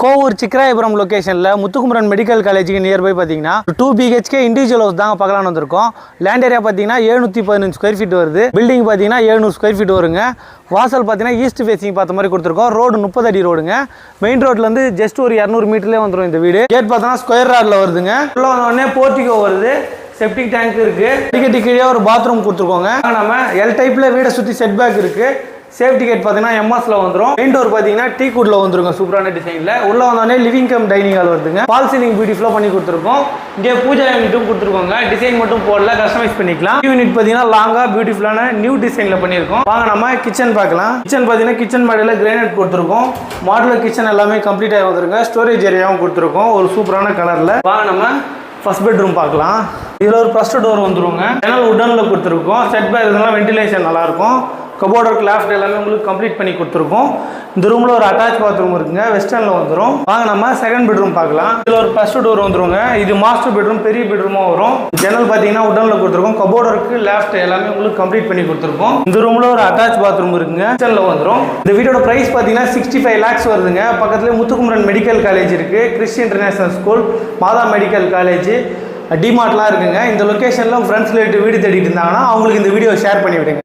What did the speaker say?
கோவூர் சிக்கராயபுரம் லொகேஷனில் முத்துக்குமரன் மெடிக்கல் காலேஜுக்கு நியர்பை பார்த்தீங்கன்னா 2 BHK இண்டிவிஜுவல் ஹவுஸ் தாங்க பார்க்கலாம் வந்திருக்கோம். லேண்ட் ஏரியா பார்த்தீங்கன்னா 715 ஸ்கொயர் ஃபீட் வருது. பில்டிங் பார்த்தீங்கன்னா 700 ஸ்கொயர் ஃபீட் வருங்க. வாசல் பார்த்தீங்கன்னா ஈஸ்ட் ஃபேஸிங் பார்த்த மாதிரி கொடுத்துருக்கோம். ரோடு 30 அடி ரோடுங்க. மெயின் ரோட்லேருந்து ஜஸ்ட் ஒரு 200 மீட்டர்லேயே வந்துடும் இந்த வீடு. கேட் பார்த்தோன்னா ஸ்கொயர் ராடில் வருதுங்க. உள்ள வந்தோடனே போர்ட்டிகோ வருது. செப்டிக் டேங்க் இருக்குது. டிக்கெட்டு கீழே ஒரு பாத்ரூம் கொடுத்துருக்கோங்க. நம்ம எல் டைப்பில் வீடை சுற்றி செட் பேக் இருக்குது. சேஃப்டி கேட் பார்த்தீங்கன்னா எம்எஸ்ல வந்துடும். மெயின் டோர் பார்த்தீங்கன்னா டீ குட்ல வந்துருங்க. சூப்பரான டிசைனில் உள்ள வந்தோடனே லிவிங் கம் டைனிங் ஹால் வருதுங்க. பால் சீலிங் பியூட்டிஃபுல்லாக பண்ணி கொடுத்துருக்கோம். இங்கே பூஜா யூனிட்டும் கொடுத்துருக்கோங்க. டிசைன் மட்டும் போடல, கஸ்டமைஸ் பண்ணிக்கலாம். யூனிட் பார்த்தீங்கன்னா லாங்கா பியூட்டிஃபுல்லான நியூ டிசைனில் பண்ணியிருக்கோம். வாங்க நம்ம கிச்சன் பார்க்கலாம். கிச்சன் பார்த்தீங்கன்னா கிச்சன் மாடலில் கிரானைட் கொடுத்துருக்கோம். மாடுலர் கிச்சன் எல்லாமே கம்ப்ளீட் ஆகி வந்துருங்க. ஸ்டோரேஜ் ஏரியாவும் கொடுத்துருக்கோம் ஒரு சூப்பரான கலரில். வாங்க நம்ம ஃபர்ஸ்ட் பெட்ரூம் பார்க்கலாம். இதில் ஒரு ஃபர்ஸ்ட் டோர் வந்துருங்க. ஜன்னல் உட்டனில் கொடுத்துருக்கோம். செட் பேக் இதெல்லாம் வென்டிலேஷன் நல்லாயிருக்கும். கபோர்டு லாஃப்ட் எல்லாமே உங்களுக்கு கம்ப்ளீட் பண்ணி கொடுத்துருக்கோம். இந்த ரூமில் ஒரு அட்டாச் பாத்ரூம் இருக்குங்க. வெஸ்டர்னில் வந்துடும். வாங்க நம்ம செகண்ட் பெட்ரூம் பார்க்கலாம். இதில் ஒரு ஃபர்ஸ்ட் டோர் வந்துருங்க. இது மாஸ்டர் பெட்ரூம், பெரிய பெட்ரூமாக வரும். ஜன்னல் பார்த்தீங்கன்னா உடனில் கொடுத்துருக்கோம். கபோர்டு லாஃப்ட் எல்லாமே உங்களுக்கு கம்ப்ளீட் பண்ணி கொடுத்துருக்கோம். இந்த ரூமில் ஒரு அட்டாச் பாத்ரூம் இருக்குங்க. கிச்சனில் வந்துடும். இந்த வீடோட ப்ரைஸ் பார்த்தீங்கன்னா 65 lakhs வருதுங்க. பக்கத்துலேயே முத்துக்குமரன் மெடிக்கல் காலேஜ் இருக்குது. கிறிஸ்டி இன்டர்நேஷனல் ஸ்கூல், மாதா மெடிக்கல் காலேஜ், டிமார்ட்லாம் இருக்குங்க. இந்த லொக்கேஷனில் ஃப்ரெண்ட்ஸ் ரிலேட்டிவ் வீடு தேடிட்டு இருந்தாங்கன்னா அவங்களுக்கு இந்த வீடியோ ஷேர் பண்ணி விடுங்க.